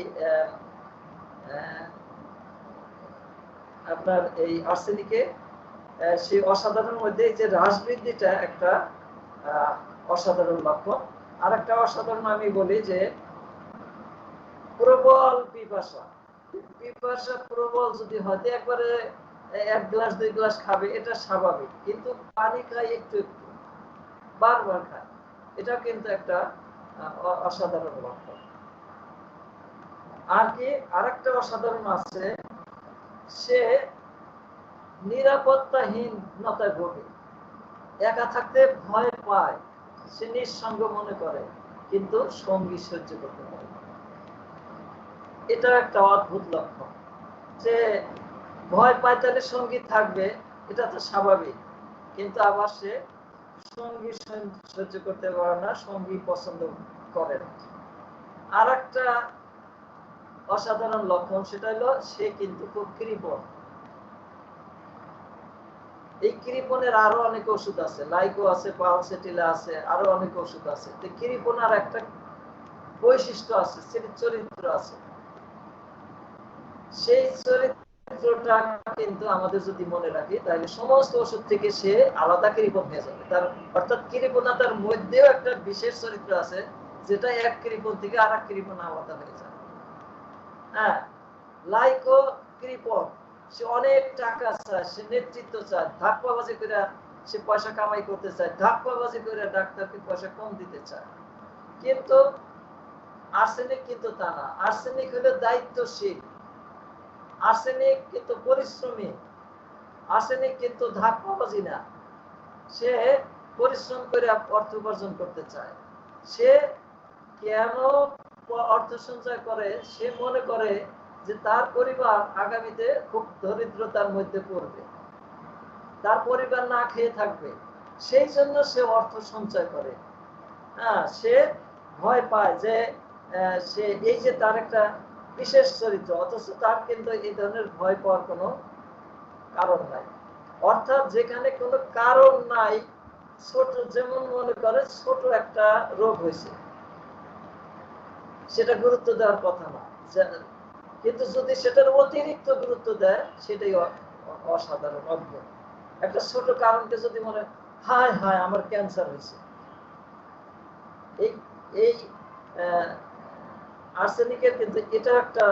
আপনার এই আর্সেনিকে। সেই অসাধারণ মধ্যে যে হ্রাস বৃদ্ধিটা একটা অসাধারণ লক্ষণ। আর একটা অসাধারণ আমি বলি যে প্রবল পিপাসা, পিপাসা প্রবল যদি হয়, একবারে 1 গ্লাস 2 গ্লাস খাবে, এটা স্বাভাবিক। কিন্তু পানি খায় একটু একটু, বারবার খায়, এটা কিন্তু একটা অসাধারণ লক্ষণ। আর কি আরেকটা অসাধারণ আছে, সে নিরাপত্তাহীনতায় ভোগে, একা থাকতে ভয় পায়, সে নিঃসঙ্গ মনে করে, কিন্তু সঙ্গী সহ্য করতে পারে। এটা একটা অদ্ভুত লক্ষণ, যে ভয় পায় তাহলে সঙ্গী থাকবে, এটা তো স্বাভাবিক, কিন্তু আবার সে সঙ্গী সহ্য করতে পারে না, সঙ্গী পছন্দ করে না। আর একটা অসাধারণ লক্ষণ, সেটা হলো সে কিন্তু খুব কৃপণ। এই কৃপণের আরো অনেক ওষুধ আছে, লাইকো আছে, পালসেটিলা আছে, আরো অনেক ওষুধ আছে। কৃপণার একটা বৈশিষ্ট্য আছে, চরিত্র আছে। সেই চরিত্রটা কিন্তু আমাদের যদি মনে রাখি, তাহলে সমস্ত ওষুধ থেকে সে আলাদা কৃপণ হয়ে যাবে। তার অর্থাৎ কৃপণতার মধ্যেও একটা বিশেষ চরিত্র আছে, যেটা এক কৃপণ থেকে আর এক কৃপণ আলাদা হয়ে যায়। হ্যাঁ, লাইকো কৃপণ, সে অনেক টাকা চায়, সে নেতৃত্ব চায়, ধাপ্পাবাজি করে সে পয়সা কামাই করতে চায়, ধাপ্পাবাজি করে ডাক্তারকে পয়সা কম দিতে চায়। কিন্তু আর্সেনিক কিন্তু তা না। আর্সেনিক হলো দায়িত্বশীল, আর্সেনিক কিন্তু পরিশ্রমী, আর্সেনিক কিন্তু ধাপ্পাবাজি না। সে পরিশ্রম করে অর্থ উপার্জন করতে চায়। সে কেন অর্থ সঞ্চয় করে? সে মনে করে যে তার পরিবার আগামীতে খুব দরিদ্রতার মধ্যে পড়বে, তার পরিবার না খেয়ে থাকবে, সেই জন্য সে অর্থ সঞ্চয় করে। হ্যাঁ, সে ভয় পায় যে সে এই যে তার একটা বিশেষ চরিত্র, অথচ তার কিন্তু এই ধরনের ভয় পাওয়ার কোনো কারণ নাই। অর্থাৎ যেখানে কোনো কারণ নাই, ছোট, যেমন মনে করে ছোট একটা রোগ হয়েছে, সেটা গুরুত্ব দেওয়ার কথা না, কিন্তু যদি সেটার অতিরিক্ত গুরুত্ব দেয়, সেটাই অসাধারণ, অদ্ভুত। একটা ছোট কারণকে যদি মনে, হায় হায় আমার ক্যান্সার হয়েছে, এই এই আর্সেনিকের কিন্তু এটা একটা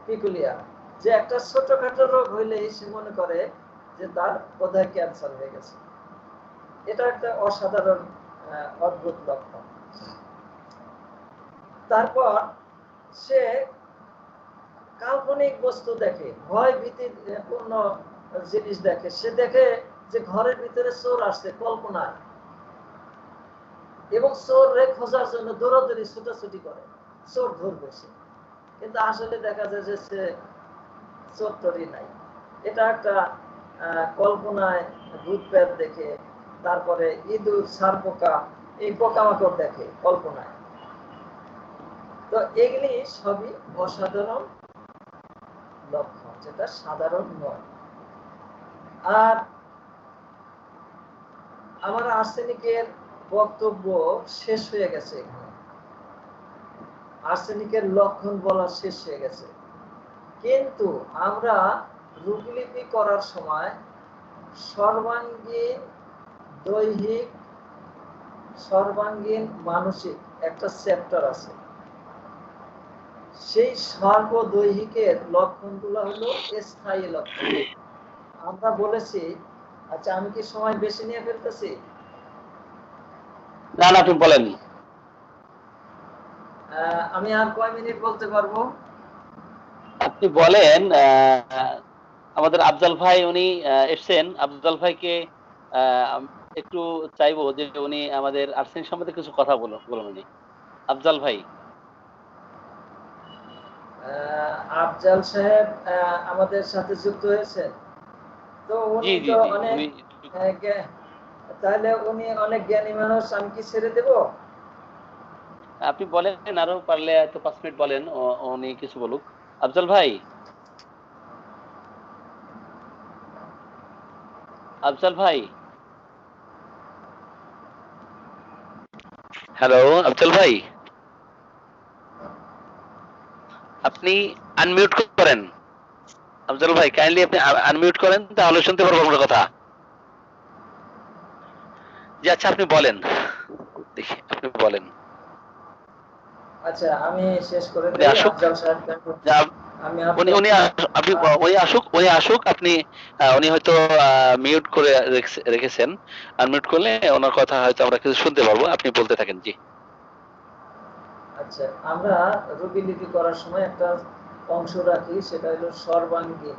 পিকুলিয়ার, যে একটা ছোটখাটো রোগ হইলেই সে মনে করে যে তার বোধহয় ক্যান্সার হয়ে গেছে। এটা একটা অসাধারণ অদ্ভুত লক্ষণ। তারপর সে কাল্পনিক বস্তু দেখে, ভয় ভীতিপূর্ণ জিনিস দেখে। সে দেখে যে ঘরের ভিতরে চোর আসছে কল্পনায়, এবং চোর রে খোঁজার জন্য দৌড়াদৌড়ি ছুটাছুটি করে, চোর ধরবে সে। কিন্তু আসলে দেখা যায় যে সে চত্বরই নাই। এটা একটা কল্পনায় ভূত প্রেত দেখে, তারপরে ইঁদুর সারপোকা এই পোকামাকড় দেখে কল্পনায়। তো এগুলি সবই অসাধারণ লক্ষণ, যেটা সাধারণ নয়। আর আমার আর্সেনিকের বক্তব্য শেষ হয়ে গেছে এখানে, আর্সেনিকের লক্ষণ বলা শেষ হয়ে গেছে। কিন্তু আমরা রোগলিপি করার সময় সর্বাঙ্গীন দৈহিক, সর্বাঙ্গীন মানসিক একটা চ্যাপ্টার আছে। সেই সর্বদৈহিকের লক্ষণগুলো হলো স্থায়ী লক্ষণ। আমরা বলেছি, আচ্ছা আমি কি সময় বেশি নিয়ে ফেলতেছি? না না, তুমি বলেন। আমি আর কয় মিনিট বলতে পারবো? আপনি বলেন। আমাদের আফজাল ভাই উনি এসছেন। আফজাল ভাইকে একটু চাইবো যে উনি আমাদের আর্সেনিক সম্বন্ধে কিছু কথা বলুন উনি। আফজাল ভাই। আফজাল সাহেব আমাদের সাথে যুক্ত হয়েছেন। তো জি উনি জি তো জি, অনেক উনি তাহলে উনি অনেক জ্ঞানী মানুষ, আমি কি ছেড়ে দেব? আপনি বলেন, আরো পারলে হয়তো 5 মিনিট বলেন, উনি কিছু বলুক। আফজাল ভাই, আফজাল ভাই, হ্যালো আফজাল ভাই, আপনি আনমিউট করেন। আফজাল ভাই কাইন্ডলি আপনি আনমিউট করেন, তাহলে শুনতে পারবো আপনার কথা। জি আচ্ছা, আপনি বলেন, দেখি আপনি বলেন। আচ্ছা আমি শেষ করে উনি দেই। আসুক। আফজাল সাহেব আমি উনি উনি আপনি উনি আসুক। আপনি উনি হয়তো মিউট করে রেখেছেন। আনমিউট করলে ওনার কথা হয়তো আমরা কিছু শুনতে পারবো। আপনি বলতে থাকেন। জি। আচ্ছা, আমরা রোগীলিপি করার সময় একটা অংশ রাখি, সেটা হলো সর্বাঙ্গীন,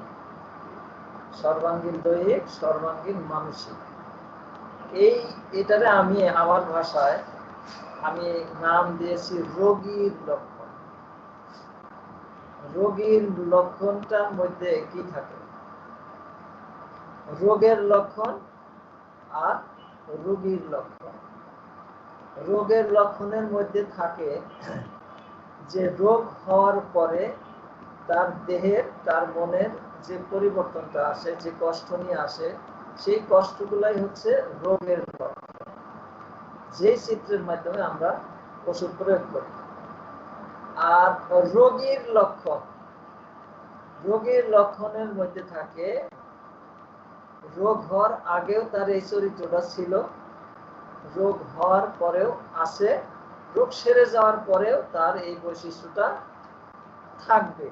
সর্বাঙ্গীন দৈহিক, সর্বাঙ্গীন মানসিক। এটারে আমি আমার ভাষায় আমি নাম দিয়েছি রোগীর লক্ষণ। রোগীর লক্ষণটার মধ্যে কি থাকে? রোগের লক্ষণ আর রোগীর লক্ষণ। রোগের লক্ষণের মধ্যে থাকে যে রোগ হওয়ার পরে তার দেহের, তার মনের যে পরিবর্তনটা আসে, যে কষ্ট নিয়ে আসে, সেই কষ্টগুলাই হচ্ছে রোগের লক্ষণ, যে চিত্রের মাধ্যমে আমরা ওষুধ প্রয়োগ করি। আর রোগীর লক্ষণ, রোগীর লক্ষণের মধ্যে থাকে রোগ হওয়ার আগেও তার এই চরিত্রটা ছিল, রোগ হওয়ার পরেও আছে, রোগ সেরে যাওয়ার পরেও তার এই বৈশিষ্ট্যটা থাকবে।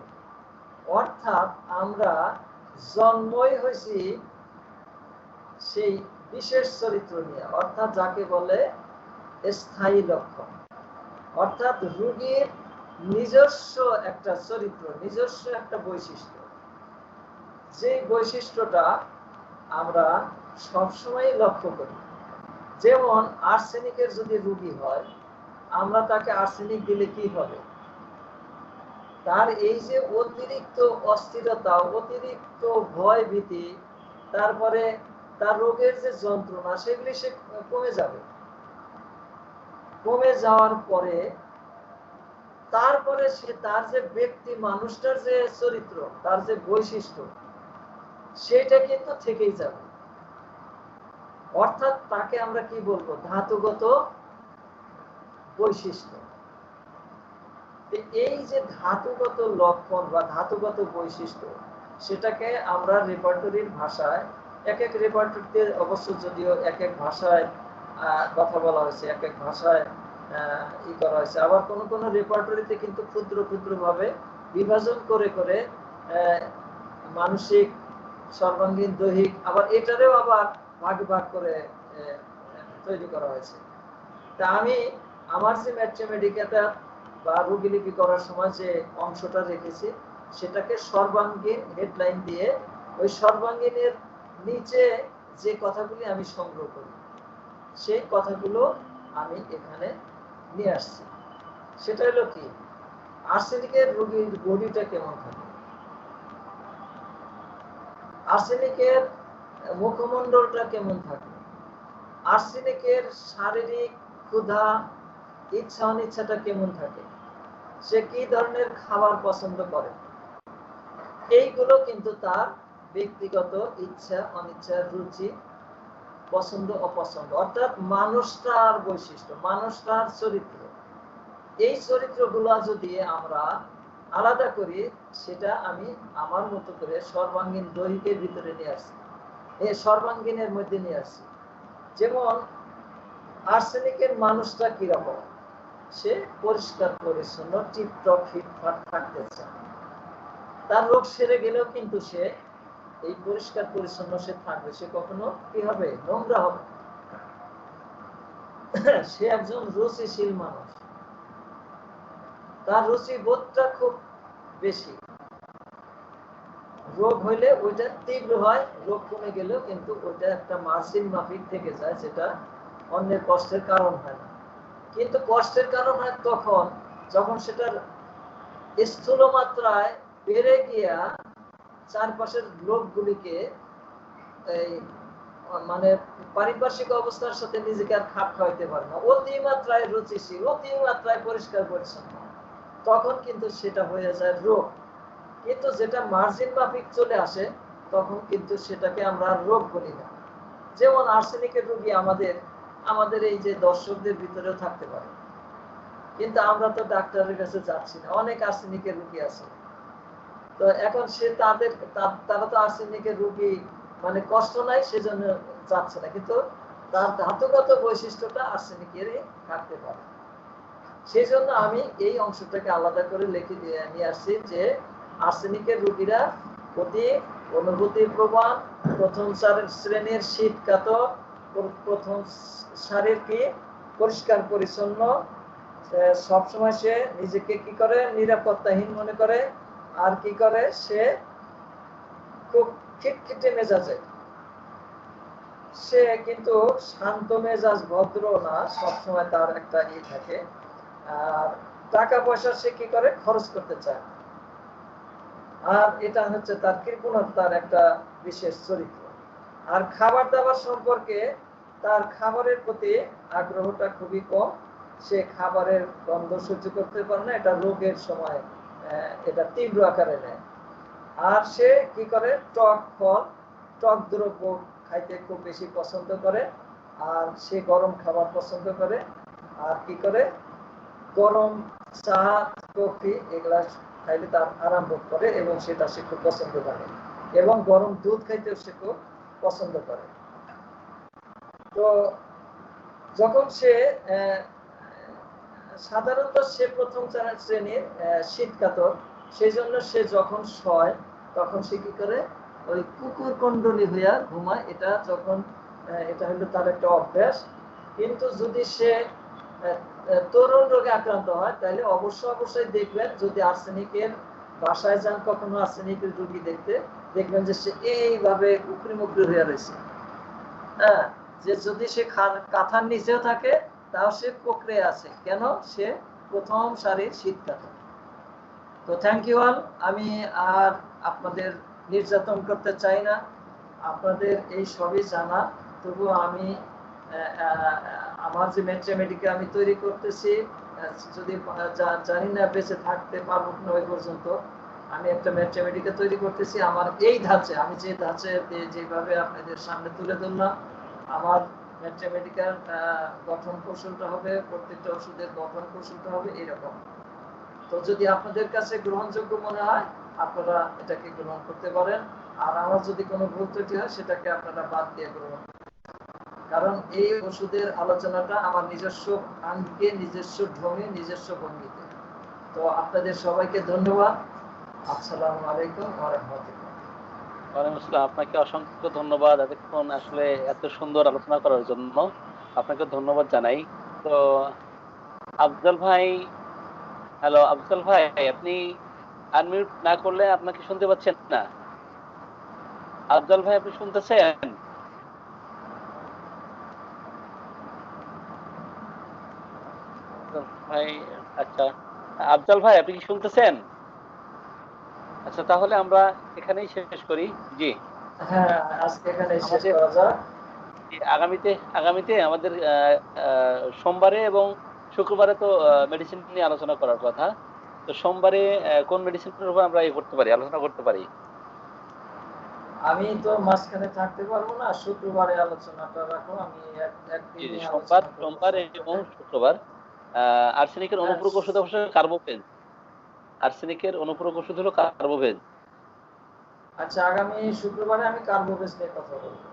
অর্থাৎ আমরা জন্মই হয়েছি সেই বিশেষ চরিত্র নিয়ে, অর্থাৎ যাকে বলে স্থায়ী লক্ষণ। অর্থাৎ রোগীর নিজস্ব একটা চরিত্র, নিজস্ব একটা বৈশিষ্ট্য, যে বৈশিষ্ট্যটা আমরা সবসময় লক্ষ্য করি। যেমন আর্সেনিকের যদি রোগী হয়, আমরা তাকে আর্সেনিক দিলে কি হবে? তার এই যে অতিরিক্ত অস্থিরতা, অতিরিক্ত ভয় ভীতি, তারপরে তার রোগের যে যন্ত্রণা, সেগুলি সে কমে যাবে। কমে যাওয়ার পরে তারপরে সে তার যে ব্যক্তি মানুষটার যে চরিত্র, তার যে বৈশিষ্ট্য, সেটা কিন্তু থেকেই যাবে। অর্থাৎ তাকে আমরা কি বলবো? ধাতুগত বৈশিষ্ট্য। এই যে ধাতুগত লক্ষণ বা ধাতুগত বৈশিষ্ট্য, সেটাকে আমরা রেপার্টরির ভাষায়, এক এক রেপার্টরিতে অবশ্য যদিও এক এক ভাষায় কথা বলা হয়েছে, এক এক ভাষায় ই করা হয়েছে, আবার কোন কোন রেপার্টরিতে কিন্তু ক্ষুদ্র ক্ষুদ্র ভাবে বিভাজন করে করে মানসিক, সর্বাঙ্গীন, দৈহিক, আবার এটারেও আবার ভাগ ভাগ করে তৈরি করা হয়েছে। তা আমি আমার যে ম্যাথমেটিক্যাটা বা রোগীলিপি করার সময় যে অংশটা রেখেছি, সেটাকে সর্বাঙ্গীন হেডলাইন দিয়ে, ওই সর্বাঙ্গীনের নিচে যে কথাগুলি আমি সংগ্রহ করি, সেই কথাগুলো আমি এখানে নিয়ে আসছি। সেটা হলো কি, আর্সেনিকের রোগীর বডিটা কেমন থাকে। আর্সেনিকের মুখমণ্ডলটা কেমন থাকে, আর্সেনিকের শারীরিক ক্ষুধা, ইচ্ছা অনিচ্ছাটা কেমন থাকে, সে কি ধরনের খাবার পছন্দ করে, এইগুলো কিন্তু তার ব্যক্তিগত ইচ্ছা অনিচ্ছা, রুচি, পছন্দ অপছন্দ, অর্থাৎ মানুষটার বৈশিষ্ট্য, মানুষটার চরিত্র। এই চরিত্রগুলো যদি আমরা আলাদা করি, সেটা আমি আমার মতো করে সর্বাঙ্গীন দৈহিকের ভিতরে নিয়ে আসছি, এই সর্বাঙ্গীনের মধ্যে নিয়ে আসছি। যেমন আর্সেনিকের মানুষটা কিরকম, সে পরিষ্কার পরিচ্ছন্ন টিপটপ ফিটফাট থাকতে চায়, তার রোগ সেরে গেলেও কিন্তু সে এই পরিষ্কার পরিচ্ছন্ন সে থাকবে, সে কখনো কি হবে, নোংরা হবে। সে একজন রুচিশীল মানুষ, তার রুচি বোধটা খুব বেশি। রোগ হইলে ওইটা তীব্র হয়, রোগ কমে গেলেও কিন্তু ওইটা একটা মার্জিন মাফিক থেকে যায়, যেটা অন্যের কষ্টের কারণ হয় না। কিন্তু কষ্টের কারণ হয় তখন যখন সেটার স্থূল মাত্রায় বেড়ে গিয়া চারপাশের লোকগুলিকে এই মানে পারিপার্শ্বিক অবস্থার সাথে নিজেকে আর খাপ খাওয়াইতে পারে না, অতিমাত্রায় রুচিশীল, অতিমাত্রায় পরিষ্কার পরিচ্ছন্ন, তখন কিন্তু সেটা হয়ে যায় রোগ। কিন্তু যেটা মার্জিন মাফিক চলে আসে, তখন কিন্তু সেটাকে আমরা রোগ বলি না। যেমন আর্সেনিকের রোগী আমাদের এই যে দর্শকদের ভিতরেও থাকতে পারে, কিন্তু আমরা তো ডাক্তারের কাছে যাচ্ছি না, অনেক আর্সেনিকের রোগী আছে। তো এখন সে তারা তো আর্সেনিকের রোগী মানে কষ্ট নাই সেজন্য যাচ্ছে না, কিন্তু তার ধাতুগত বৈশিষ্ট্যটা আর্সেনিকেরই থাকতে পারে। সেই জন্য আমি এই অংশটাকে আলাদা করে লিখে নিয়ে আসছি যে আর্সেনিকের রোগীরা অতি অনুভূতি প্রবণ, প্রথম শ্রেণীর শীতকাতর, প্রথম সারির কি পরিষ্কার পরিচ্ছন্ন, সবসময় সে নিজেকে কি করে, নিরাপত্তাহীন মনে করে, আর কি করে, সে খুব খিটখিটে মেজাজে, সে কিন্তু শান্ত মেজাজ, ভদ্র না, সবসময় তার একটা ই থাকে। আর টাকা পয়সা সে কি করে, খরচ করতে চায়, আর এটা হচ্ছে তার কৃপণতার একটা বিশেষ চরিত্র। আর খাবার দাবার সম্পর্কে তার খাবারের প্রতি আগ্রহটা খুবই কম, সে খাবারের গন্ধ সহ্য করতে পারে না, এটা রোগের সময় এটা তীব্র আকারে নেয়। আর সে কি করে, টক ফল, টক দ্রব্য খাইতে খুব বেশি পছন্দ করে, আর সে গরম খাবার পছন্দ করে, আর কি করে, গরম চা কফি এগুলা খাইলে তার আরাম বোধ করে, এবং সেটা সে খুব পছন্দ করে, এবং গরম দুধ খাইতেও সে খুব পছন্দ করে। তো যখন সে সাধারণত সে প্রথম শ্রেণীর শীতকাতর, সেই জন্য সে যখন শয় তখন সে কি করে, ওই কুকুর কুণ্ডলী হইয়া ঘুমায়, এটা হলো তার একটা অভ্যাস। কিন্তু যদি সে তরুণ রোগে আক্রান্ত হয়, তাহলে অবশ্যই দেখবেন, যদি আর্সেনিকের বাসায় যান কখনো আর্সেনিকের রোগী দেখতে, দেখবেন যে সে এইভাবে উকরি মুকরি হয়ে রয়েছে। হ্যাঁ, যে যদি সে কাঁথার নিচেও থাকে তাও সে কোকড়ে আছে, কেন, সে প্রথম সারির শীতকাতর। তো থ্যাংক ইউ অল। আমি আর আপনাদের নির্যাতন করতে চাই না, আপনাদের এই সবই জানা, তবুও আমি আমার যে ম্যাথমেটিকে আমি তৈরি করতেছি, যদি জানি না বেঁচে থাকতে পারবো না ওই পর্যন্ত, আমি একটা ম্যাথমেটিকে তৈরি করতেছি আমার এই ধাঁচে, আমি যে ধাঁচে যেভাবে আপনাদের সামনে তুলে ধরলাম, আমার ম্যাথমেটিক্যাল গঠন কৌশলটা হবে, প্রত্যেকটা ওষুধের গঠন কৌশলটা হবে এরকম। তো যদি আপনাদের কাছে গ্রহণযোগ্য মনে হয়, আপনারা এটাকে গ্রহণ করতে পারেন, আর আমার যদি কোনো ভুল ত্রুটি হয় সেটাকে আপনারা বাদ দিয়ে গ্রহণ, কারণ এই ওষুধের আলোচনাটা আমার নিজস্ব আঙ্গিকে, নিজস্ব ঢঙে, নিজস্ব ভঙ্গিতে। তো আপনাদের সবাইকে ধন্যবাদ। আসসালামু আলাইকুম ওয়া রাহমাতুল্লাহ। ওয়ালাইকুম আসসালাম। আপনাকে অসংখ্য ধন্যবাদ এতক্ষণ আসলে এত সুন্দর আলোচনা করার জন্য, আপনাকে ধন্যবাদ জানাই। তো আফজাল ভাই, হ্যালো আফজাল ভাই, আপনি আনমিউট না করলে আপনাকে শুনতে পাচ্ছেন না। আফজাল ভাই, আপনি শুনতেছেন? আফজাল ভাই, আচ্ছা, আফজাল ভাই আপনি কি শুনতেছেন? আচ্ছা, তাহলে আমরা এখানেই শেষ করি। জি। হ্যাঁ, আজকে এখানে শেষ আমাদের করা যাক। আগামীতে আগামীতে আমাদের সোমবারে এবং শুক্রবারে তো মেডিসিন নিয়ে আলোচনা করার কথা। তো সোমবারে কোন মেডিসিনের উপর আমরা করতে পারি, আলোচনা করতে পারি? আমি তো মাঝখানে থাকতে পারবো না, শুক্রবারে আলোচনাটা রাখো। আমি জি জি, একদিনই সোমবার আলোচনা করবো সোমবার এবং সপ্তাহে। শুক্রবার। আর্সেনিকের হ্যাঁ, অনুপূরক ওষুধ অবশ্য কার্বোপেন। আর্সেনিকের অনুপূরক ওষুধ হলো কার্বোভেজ। আচ্ছা, আগামী শুক্রবারে আমি কার্বোবেজ নিয়ে কথা বলবো।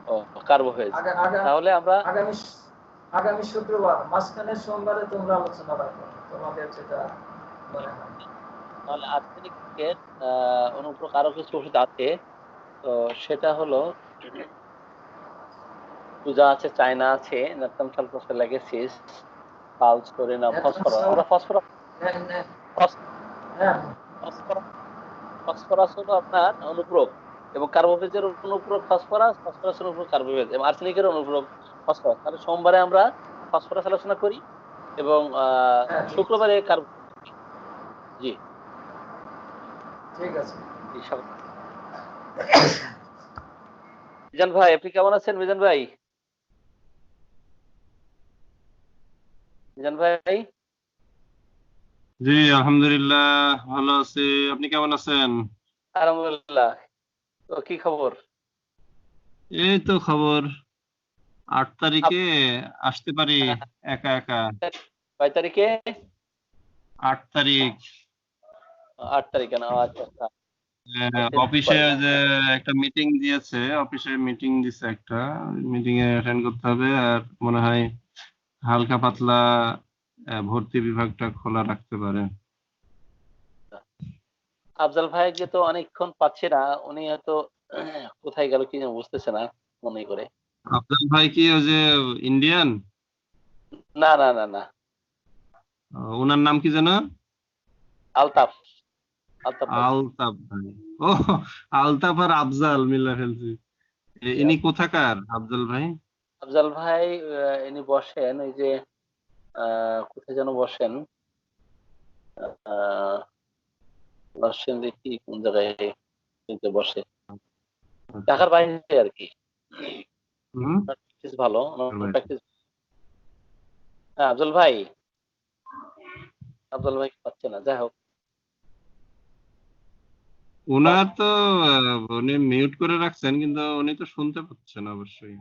ও, কার্বোভেজ। আগা আগা তাহলে আমরা আগামী আগামী শুক্রবার, মাঝখানের সোমবারে তোমরা আলোচনা রাখো, তোমাদের যেটা মনে হয়। তাহলে আর্সেনিকের অনুপূরক আরো কিছু ওষুধ আছে। তো সেটা হলো পূজা আছে, চায়না আছে, ন্যাপথাম সালফোক্সালাইসিস, পালসোরিনা, ন্যাট্রাম ফসফরাস। সাল আমরা ফসফরাস হ্যাঁ, হ্যাঁ, ফসফরাস ফসফরাস হলো আপনার অনুপূরক, এবং কার্বোভেজের অনুপূরক ফসফরাস, ফসফরাসের অনুপূরক কার্বোভেজ, এবং আর্সেনিকের অনুপূরক ফসফরাস। তাহলে সোমবারে আমরা ফসফরাস আলোচনা করি এবং হ্যাঁ, ঠিক আছে, শুক্রবারে কার্বোভেজ। জি ঠিক আছে। জি, মিজান ভাই, আপনি কেমন আছেন মিজান ভাই? মিজান ভাই, জি, আলহামদুলিল্লাহ ভালো আছি। আপনি কেমন আছেন? আলহামদুলিল্লাহ। তো কি খবর? এই তো খবর। 8 তারিখে আপ- আসতে পারি একা একা। কয় তারিখে? 8 তারিখ 8 তারিখে না? আচ্ছা আচ্ছা। অফিসে ওই যে একটা মিটিং দিয়েছে, অফিসে মিটিং দিছে একটা, মিটিং এ অ্যাটেন্ড করতে হবে। আর মনে হয় হালকা পাতলা ভর্তি বিভাগটা খোলা রাখতে পারে। আফজাল ভাইকে তো অনেকক্ষণ পাচ্ছি না, উনি হয়তো কোথায় গেল কি যেন বুঝতেছে না মনে করে। আফজাল ভাই কি ওই যে ইন্ডিয়ান? না না না না, ওনার নাম কি যেন? আলতাফ। আলতাফ ভাই। আলতাফ ভাই। ও, আলতাফ আর আফজাল মিলা ফেলছি। জি, ইনি কোথাকার আফজাল ভাই? আফজাল ভাই ইনি বসেন ওই যে কোথায় যেন বসেন, আহ বসেন দেখি কোন জায়গায় কিন্তু বসে, আচ্ছা। ঢাকার বাইরে আর কি। হুম। প্র্যাকটিস ভালো, প্র্যাকটিস। হ্যাঁ, আফজল ভাই, আফজল ভাই পাচ্ছে না, যাই হোক। উনার তো উনি মিউট করে রাখছেন, কিন্তু উনি তো শুনতে পাচ্ছেন অবশ্যই।